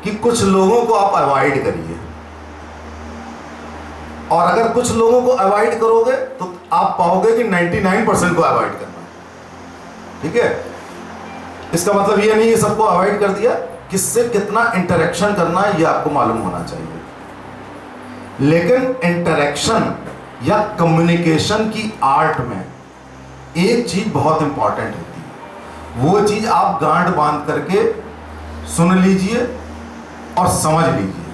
कि कुछ लोगों को आप अवॉइड करिए, और अगर कुछ लोगों को अवॉइड करोगे तो आप पाओगे कि 99% को अवॉइड करना है। ठीक है, इसका मतलब ये नहीं कि सबको अवॉइड कर दिया, किससे कितना इंटरेक्शन करना है ये आपको मालूम होना चाहिए। लेकिन इंटरेक्शन या कम्युनिकेशन की आर्ट में एक चीज बहुत इंपॉर्टेंट होती है, वो चीज आप गांठ बांध करके सुन लीजिए और समझ लीजिए,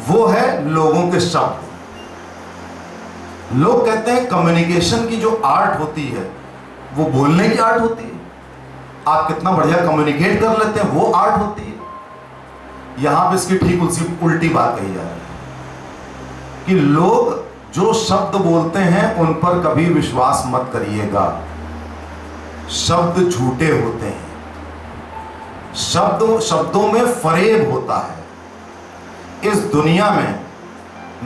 वो है लोगों के शब्द। लोग कहते हैं कम्युनिकेशन की जो आर्ट होती है वो बोलने की आर्ट होती है, आप कितना बढ़िया कम्युनिकेट कर लेते हैं वो आर्ट होती है। यहां पे इसकी ठीक उल्टी बात कही जा रही है कि लोग जो शब्द बोलते हैं उन पर कभी विश्वास मत करिएगा, शब्द झूठे होते हैं, शब्दों में फरेब होता है। इस दुनिया में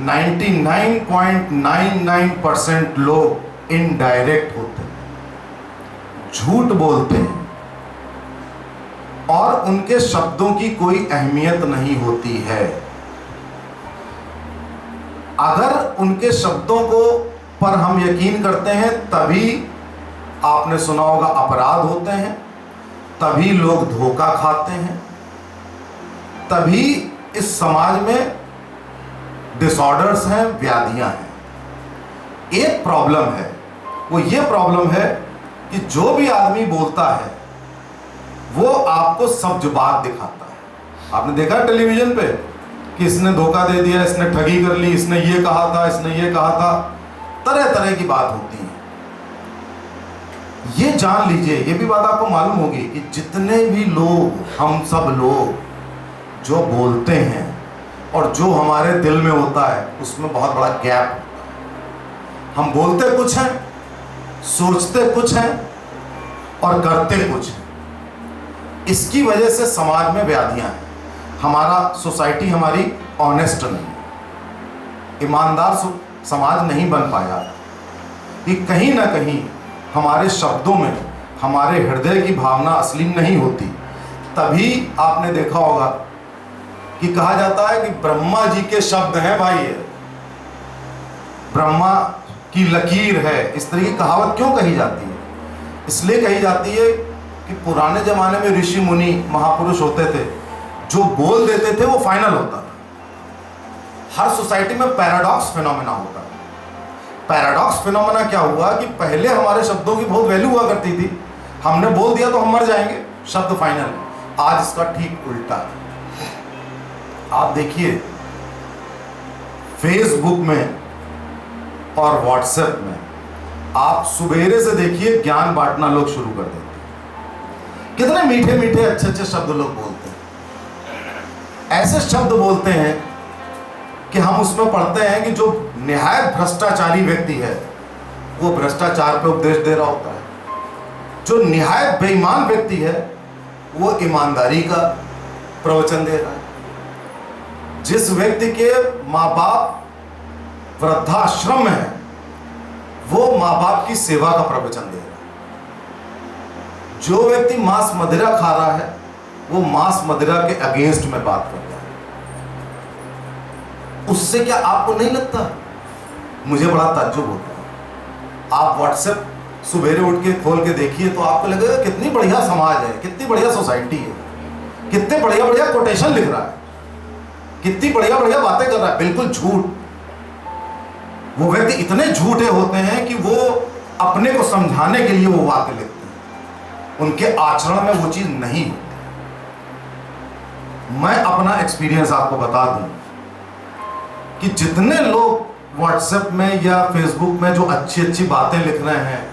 99.99% लोग इनडायरेक्ट होते हैं, झूठ बोलते हैं, और उनके शब्दों की कोई अहमियत नहीं होती है। अगर उनके शब्दों को पर हम यकीन करते हैं तभी, आपने सुना होगा, अपराध होते हैं, तभी लोग धोखा खाते हैं, तभी इस समाज में डिसऑर्डर्स हैं, व्याधियां हैं। एक प्रॉब्लम है, वो ये प्रॉब्लम है कि जो भी आदमी बोलता है वो आपको सब जुबान दिखाता है। आपने देखा टेलीविजन पे कि इसने धोखा दे दिया, इसने ठगी कर ली, इसने ये कहा था, इसने ये कहा था, तरह तरह की बात होती है। ये जान लीजिए, ये भी बात आपको मालूम होगी कि जितने भी लोग, हम सब लोग जो बोलते हैं और जो हमारे दिल में होता है उसमें बहुत बड़ा गैप होता है। हम बोलते कुछ हैं, सोचते कुछ हैं और करते कुछ हैं। इसकी वजह से समाज में व्याधियां हैं। हमारा सोसाइटी हमारी ऑनेस्ट नहीं, ईमानदार समाज नहीं बन पाया कि कहीं ना कहीं हमारे शब्दों में हमारे हृदय की भावना असली नहीं होती। तभी आपने देखा होगा कि कहा जाता है कि ब्रह्मा जी के शब्द हैं भाई, ये ब्रह्मा की लकीर है। इस तरह की कहावत क्यों कही जाती है? इसलिए कही जाती है कि पुराने जमाने में ऋषि मुनि महापुरुष होते थे, जो बोल देते थे वो फाइनल होता था। हर सोसाइटी में पैराडॉक्स फिनोमेना होता है। पैराडॉक्स फिनोमेना क्या हुआ कि पहले हमारे शब्दों की बहुत वैल्यू हुआ करती थी, हमने बोल दिया तो हम मर जाएंगे, शब्द फाइनल। आज इसका ठीक उल्टा है। आप देखिए फेसबुक में और व्हाट्सएप में, आप सुबेरे से देखिए ज्ञान बांटना लोग शुरू कर देते हैं। कितने मीठे मीठे अच्छे अच्छे शब्द लोग बोलते हैं। ऐसे शब्द बोलते हैं कि हम उसमें पढ़ते हैं कि जो निहायत भ्रष्टाचारी व्यक्ति है वो भ्रष्टाचार पे उपदेश दे रहा होता है, जो निहायत बेईमान व्यक्ति है वो ईमानदारी का प्रवचन दे रहा है, जिस व्यक्ति के माँ बाप वृद्धाश्रम में है वो माँ बाप की सेवा का प्रवचन दे रहा है, जो व्यक्ति मांस मदिरा खा रहा है वो मांस मदिरा के अगेंस्ट में बात कर रहा है। उससे क्या आपको नहीं लगता? मुझे बड़ा ताज्जुब होता है। आप व्हाट्सएप सुबेरे उठ के खोल के देखिए तो आपको लगेगा कितनी बढ़िया समाज है, कितनी बढ़िया सोसाइटी है, कितने बढ़िया बढ़िया कोटेशन लिख रहा है, कितनी बढ़िया बढ़िया बातें कर रहा है। बिल्कुल झूठ। वो व्यक्ति इतने झूठे होते हैं कि वो अपने को समझाने के लिए वो बातें लिखते हैं, उनके आचरण में वो चीज नहीं होती। मैं अपना एक्सपीरियंस आपको बता दूं कि जितने लोग व्हाट्सएप में या फेसबुक में जो अच्छी अच्छी बातें लिख रहे हैं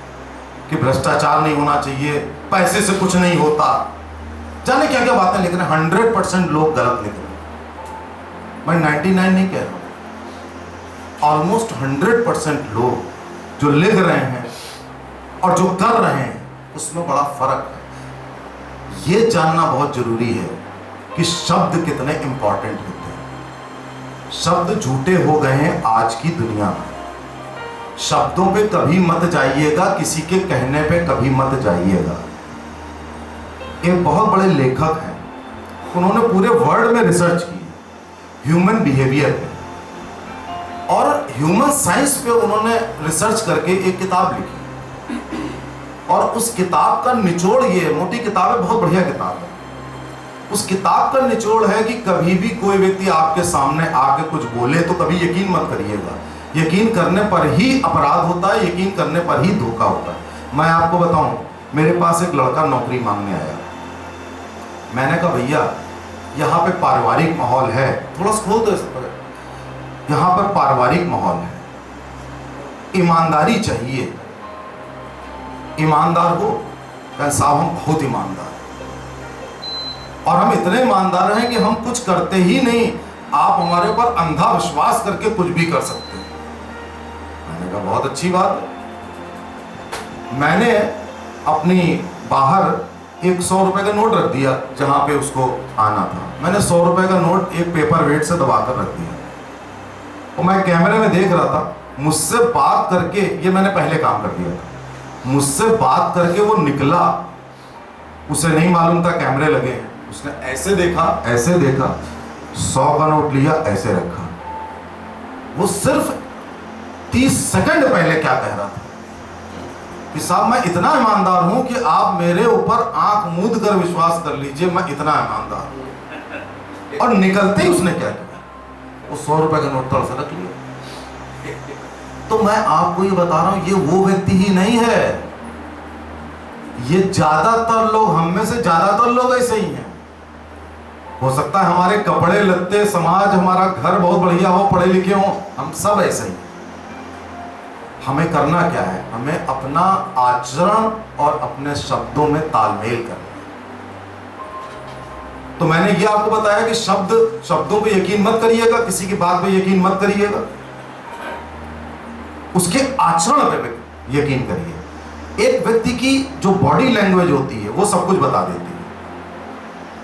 कि भ्रष्टाचार नहीं होना चाहिए, पैसे से कुछ नहीं होता, जाने क्या क्या बातें लिख रहे हैं, 100% लोग गलत लिख रहे हैं। मैं 99 नहीं कह रहा हूं, ऑलमोस्ट 100% लोग जो लिख रहे हैं और जो कर रहे हैं उसमें बड़ा फर्क है। ये जानना बहुत जरूरी है कि शब्द कितने इंपॉर्टेंट होते हैं। शब्द झूठे हो गए हैं आज की दुनिया में। शब्दों पे कभी मत जाइएगा, किसी के कहने पे कभी मत जाइएगा। एक बहुत बड़े लेखक हैं उन्होंने पूरे वर्ल्ड में रिसर्च की ह्यूमन बिहेवियर पे, और ह्यूमन साइंस पे उन्होंने रिसर्च करके एक किताब लिखी। और उस किताब का निचोड़ ये, मोटी किताब है, बहुत बढ़िया किताब है। उस किताब का निचोड़ है कि कभी भी कोई व्यक्ति आपके सामने आके कुछ बोले तो कभी यकीन मत करिएगा। यकीन करने पर ही अपराध होता है, यकीन करने पर ही धोखा होता है। मैं आपको बताऊं, मेरे पास एक लड़का नौकरी मांगने आया। मैंने कहा भैया यहाँ पे पारिवारिक माहौल है, थोड़ा सा खोल दो इस पर, यहाँ पर पारिवारिक माहौल है, ईमानदारी चाहिए, ईमानदार हो। कहा साहब हम बहुत ईमानदार, और हम इतने ईमानदार हैं कि हम कुछ करते ही नहीं, आप हमारे ऊपर अंधा विश्वास करके कुछ भी कर सकते हैं। मैंने कहा बहुत अच्छी बात है। मैंने अपनी बाहर एक 100 रुपए का नोट रख दिया जहां पे उसको आना था। मैंने 100 रुपए का नोट एक पेपर वेट से दबाकर रख दिया, और मैं कैमरे में देख रहा था। मुझसे बात करके, ये मैंने पहले काम कर दिया था, मुझसे बात करके वो निकला, उसे नहीं मालूम था कैमरे लगे हैं। उसने ऐसे देखा, ऐसे देखा, 100 का नोट लिया, ऐसे रखा। वो सिर्फ 30 सेकंड पहले क्या कह रहा था कि साहब मैं इतना ईमानदार हूं कि आप मेरे ऊपर आंख मूंद कर विश्वास कर लीजिए, मैं इतना ईमानदार हूं। और निकलते ही उसने क्या किया, वो 100 रुपए का नोट तड़ से रख लिया। तो मैं आपको ये बता रहा हूं, ये वो व्यक्ति ही नहीं है, ये ज्यादातर लोग, हम में से ज्यादातर लोग ऐसे ही हैं। हो सकता है हमारे कपड़े लत्ते, समाज, हमारा घर बहुत बढ़िया हो, पढ़े लिखे हो, हम सब ऐसे ही। हमें करना क्या है, हमें अपना आचरण और अपने शब्दों में तालमेल करना है। तो मैंने ये आपको बताया कि शब्दों पे यकीन मत करिएगा, किसी की बात पे यकीन मत करिएगा, उसके आचरण पे यकीन करिए। एक व्यक्ति की जो बॉडी लैंग्वेज होती है वो सब कुछ बता देती है।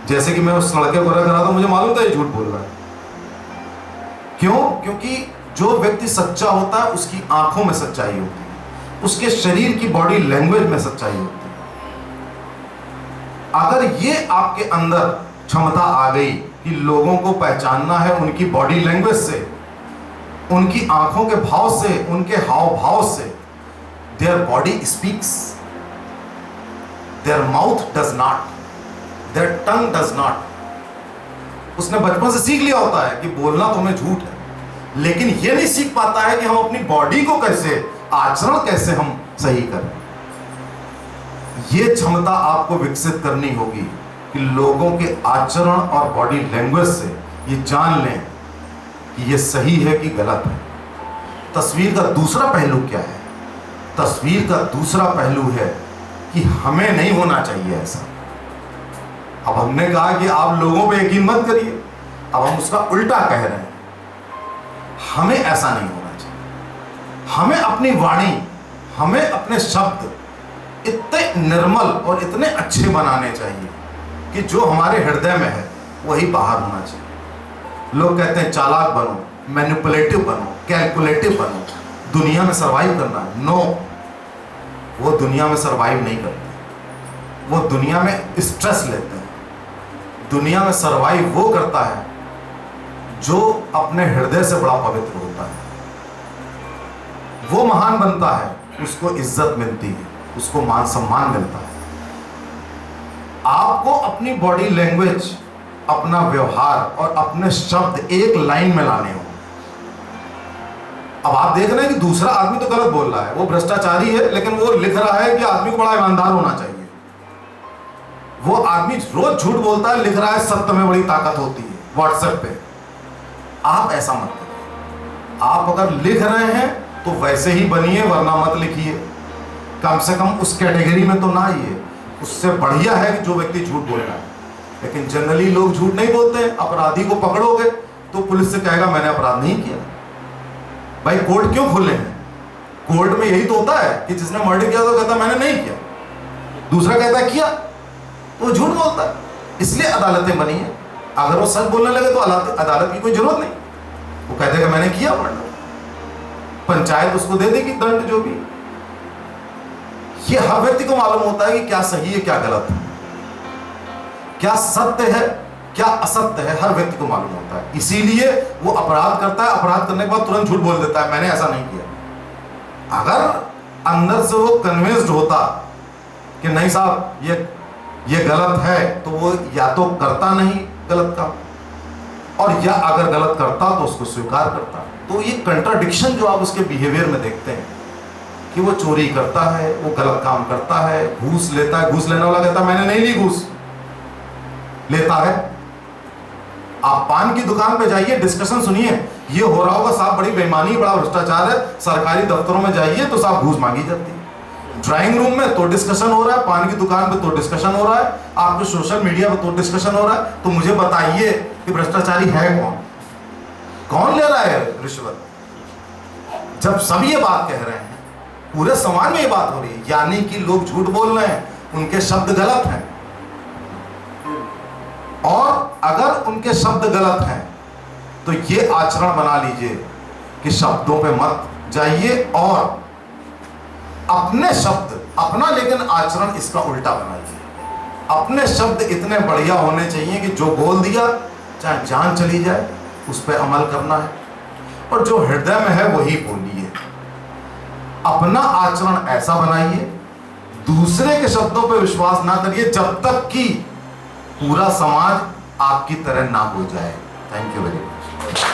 जैसे कि मैं उस लड़के को रख रहा था, मुझे मालूम था ये झूठ बोल रहा है। क्यों? क्योंकि जो व्यक्ति सच्चा होता है उसकी आंखों में सच्चाई होती है, उसके शरीर की बॉडी लैंग्वेज में सच्चाई होती है। अगर ये आपके अंदर क्षमता आ गई कि लोगों को पहचानना है उनकी बॉडी लैंग्वेज से, उनकी आंखों के भाव से, उनके हाव भाव से, their body speaks, their mouth does not, their tongue does not। उसने बचपन से सीख लिया होता है कि बोलना तो हमें झूठ है, लेकिन ये नहीं सीख पाता है कि हम अपनी बॉडी को कैसे, आचरण कैसे हम सही करें। ये क्षमता आपको विकसित करनी होगी कि लोगों के आचरण और बॉडी लैंग्वेज से ये जान लें कि ये सही है कि गलत है। तस्वीर का दूसरा पहलू क्या है? तस्वीर का दूसरा पहलू है कि हमें नहीं होना चाहिए ऐसा। अब हमने कहा कि आप लोगों पे यकीन मत करिए, अब हम उसका उल्टा कह रहे हैं। हमें ऐसा नहीं होना चाहिए। हमें अपनी वाणी, हमें अपने शब्द इतने निर्मल और इतने अच्छे बनाने चाहिए कि जो हमारे हृदय में है वही बाहर होना चाहिए। लोग कहते हैं चालाक बनो, मैनिपुलेटिव बनो, कैलकुलेटिव बनो, दुनिया में सरवाइव करना है। नो, वो दुनिया में सरवाइव नहीं करते, वो दुनिया में स्ट्रेस लेते हैं। दुनिया में सरवाइव वो करता है जो अपने हृदय से बड़ा पवित्र होता है, वो महान बनता है, उसको इज्जत मिलती है, उसको मान सम्मान मिलता है। आपको अपनी बॉडी लैंग्वेज, अपना व्यवहार और अपने शब्द एक लाइन में लाने हो। अब आप देख रहे हैं कि दूसरा आदमी तो गलत बोल रहा है, वो भ्रष्टाचारी है, लेकिन वो लिख रहा है कि आदमी को बड़ा ईमानदार होना चाहिए। वो आदमी रोज झूठ बोलता है, लिख रहा है सत्य में बड़ी ताकत होती है व्हाट्सएप पे। आप ऐसा मत करिए। आप अगर लिख रहे हैं तो वैसे ही बनिए, वरना मत लिखिए। कम से कम उस कैटेगरी में तो ना आइए। उससे बढ़िया है कि जो व्यक्ति झूठ बोल रहा है। लेकिन जनरली लोग झूठ नहीं बोलते। अपराधी को पकड़ोगे तो पुलिस से कहेगा मैंने अपराध नहीं किया। भाई कोर्ट क्यों खोले हैं? कोर्ट में यही तो होता है कि जिसने मर्डर किया तो कहता मैंने नहीं किया, दूसरा कहता है किया, तो वो झूठ बोलता है। इसलिए अदालतें बनी है। अगर वो सच बोलने लगे तो अदालत की कोई जरूरत नहीं, वो कह देगा मैंने किया मर्डर, पंचायत उसको दे देगी दंड जो भी। ये हर व्यक्ति को मालूम होता है कि क्या सही है क्या गलत है, क्या सत्य है क्या असत्य है हर व्यक्ति को मालूम होता है, इसीलिए वो अपराध करता है। अपराध करने के बाद तुरंत झूठ बोल देता है, मैंने ऐसा नहीं किया। अगर अंदर से वो कन्विंस्ड होता कि नहीं साहब ये गलत है, तो वो या तो करता नहीं गलत काम, और या अगर गलत करता तो उसको स्वीकार करता। तो ये कंट्राडिक्शन जो आप उसके बिहेवियर में देखते हैं कि वो चोरी करता है, वो गलत काम करता है, घूस लेता है, घूस लेने वाला कहता है मैंने नहीं ली, घूस लेता है। आप पान की दुकान पे जाइए, डिस्कशन सुनिए, ये हो रहा होगा साहब बड़ी बेईमानी, बड़ा भ्रष्टाचार है। सरकारी दफ्तरों में जाइए तो साहब घूस मांगी जाती है। ड्राइंग रूम में तो डिस्कशन हो रहा है, पान की दुकान पे तो डिस्कशन हो रहा है, आपके सोशल मीडिया पे तो डिस्कशन हो रहा है। तो मुझे बताइए कि भ्रष्टाचारी है कौन? कौन ले रहा है रिश्वत? जब सब ये बात कह रहे हैं, पूरे समाज में ये बात हो रही है, यानी कि लोग झूठ बोल रहे हैं, उनके शब्द गलत हैं। और अगर उनके शब्द गलत हैं तो ये आचरण बना लीजिए कि शब्दों पे मत जाइए, और अपने शब्द अपना लेकिन आचरण इसका उल्टा बनाइए। अपने शब्द इतने बढ़िया होने चाहिए कि जो बोल दिया चाहे जान चली जाए उस पर अमल करना है, और जो हृदय में है वही बोलिए। अपना आचरण ऐसा बनाइए, दूसरे के शब्दों पर विश्वास ना करिए जब तक कि पूरा समाज आपकी तरह ना हो जाए। Thank you very much.